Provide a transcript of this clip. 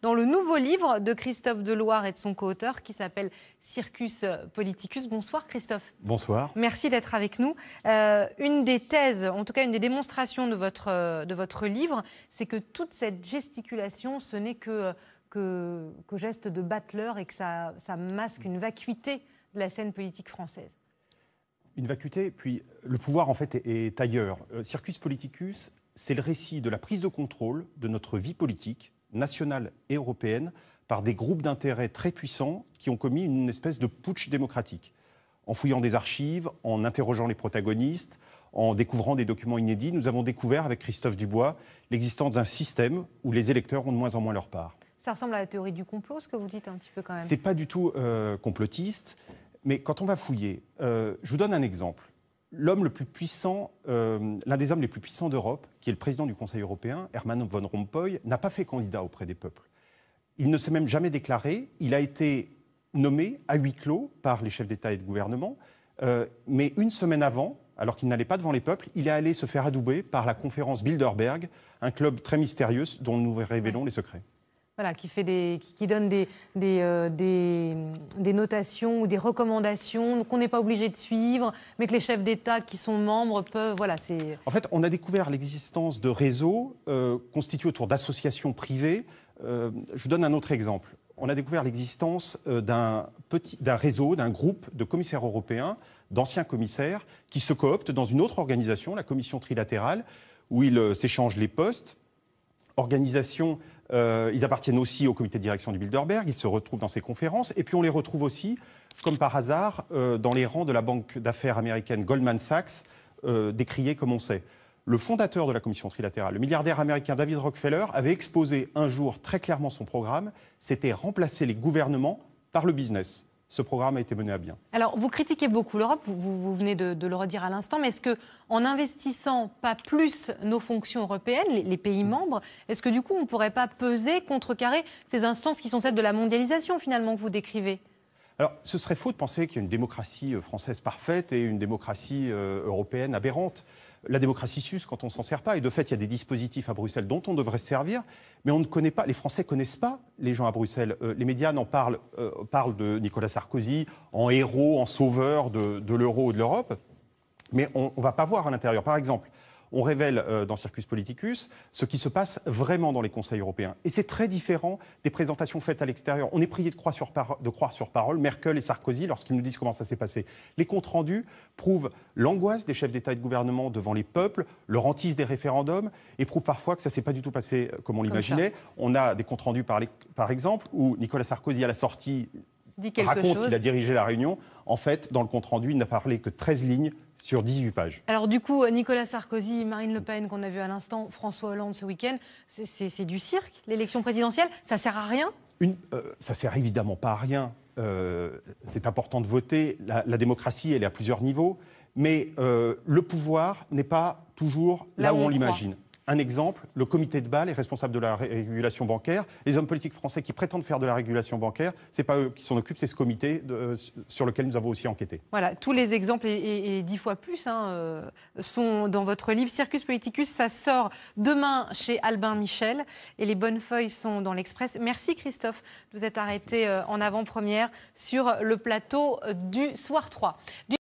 dans le nouveau livre de Christophe Deloire et de son co-auteur qui s'appelle Circus Politicus. Bonsoir Christophe. Bonsoir. Merci d'être avec nous. Une des thèses, en tout cas une des démonstrations de votre livre, c'est que toute cette gesticulation, ce n'est que geste de battleur et que ça masque une vacuité de la scène politique française. Une vacuité, puis le pouvoir en fait est ailleurs. Circus Politicus, c'est le récit de la prise de contrôle de notre vie politique, nationale et européenne, par des groupes d'intérêts très puissants qui ont commis une espèce de putsch démocratique. En fouillant des archives, en interrogeant les protagonistes, en découvrant des documents inédits, nous avons découvert avec Christophe Dubois l'existence d'un système où les électeurs ont de moins en moins leur part. Ça ressemble à la théorie du complot, ce que vous dites un petit peu quand même. C'est pas du tout complotiste. Mais quand on va fouiller, je vous donne un exemple. L'homme le plus puissant, l'un des hommes les plus puissants d'Europe, qui est le président du Conseil européen, Herman Van Rompuy, n'a pas fait candidat auprès des peuples. Il ne s'est même jamais déclaré. Il a été nommé à huis clos par les chefs d'État et de gouvernement. Mais une semaine avant, alors qu'il n'allait pas devant les peuples, il est allé se faire adouber par la conférence Bilderberg, un club très mystérieux dont nous révélons les secrets. Voilà, qui donne des notations ou des recommandations qu'on n'est pas obligé de suivre, mais que les chefs d'État qui sont membres peuvent... Voilà, c'est... En fait, on a découvert l'existence de réseaux constitués autour d'associations privées. Je vous donne un autre exemple. On a découvert l'existence d'un réseau, d'un groupe de commissaires européens, d'anciens commissaires, qui se cooptent dans une autre organisation, la Commission trilatérale, où ils s'échangent les postes. Organisation, ils appartiennent aussi au comité de direction du Bilderberg, ils se retrouvent dans ces conférences, et puis on les retrouve aussi, comme par hasard, dans les rangs de la banque d'affaires américaine Goldman Sachs, décriée comme on sait. Le fondateur de la commission trilatérale, le milliardaire américain David Rockefeller, avait exposé un jour très clairement son programme, c'était remplacer les gouvernements par le business. Ce programme a été mené à bien. Alors, vous critiquez beaucoup l'Europe, vous venez de le redire à l'instant, mais est-ce qu'en investissant pas plus nos fonctions européennes, les pays membres, est-ce que du coup on ne pourrait pas peser, contrecarrer ces instances qui sont celles de la mondialisation finalement que vous décrivez ? Alors, ce serait faux de penser qu'il y a une démocratie française parfaite et une démocratie européenne aberrante. La démocratie s'use quand on ne s'en sert pas. Et de fait, il y a des dispositifs à Bruxelles dont on devrait se servir, mais on ne connaît pas. Les Français ne connaissent pas les gens à Bruxelles. Les médias parlent de Nicolas Sarkozy en héros, en sauveur de l'euro ou de l'Europe, mais on ne va pas voir à l'intérieur. Par exemple, on révèle dans Circus Politicus ce qui se passe vraiment dans les conseils européens. Et c'est très différent des présentations faites à l'extérieur. On est prié de croire sur parole Merkel et Sarkozy lorsqu'ils nous disent comment ça s'est passé. Les comptes rendus prouvent l'angoisse des chefs d'État et de gouvernement devant les peuples, leur hantise des référendums, et prouvent parfois que ça ne s'est pas du tout passé comme on l'imaginait. On a des comptes rendus par exemple où Nicolas Sarkozy à la sortie raconte qu'il a dirigé la réunion. En fait, dans le compte rendu, il n'a parlé que 13 lignes sur 18 pages. Alors du coup, Nicolas Sarkozy, Marine Le Pen qu'on a vu à l'instant, François Hollande ce week-end, c'est du cirque, l'élection présidentielle, ça sert à rien ? Ça sert évidemment pas à rien. C'est important de voter. La démocratie, elle est à plusieurs niveaux. Mais le pouvoir n'est pas toujours là où on l'imagine. Un exemple, le comité de Bâle est responsable de la régulation bancaire. Les hommes politiques français qui prétendent faire de la régulation bancaire, ce n'est pas eux qui s'en occupent, c'est ce comité sur lequel nous avons aussi enquêté. Voilà, tous les exemples, et 10 fois plus, sont dans votre livre. Circus Politicus, ça sort demain chez Albin Michel et les bonnes feuilles sont dans l'Express. Merci Christophe, vous êtes arrêté en avant-première sur le plateau du Soir 3.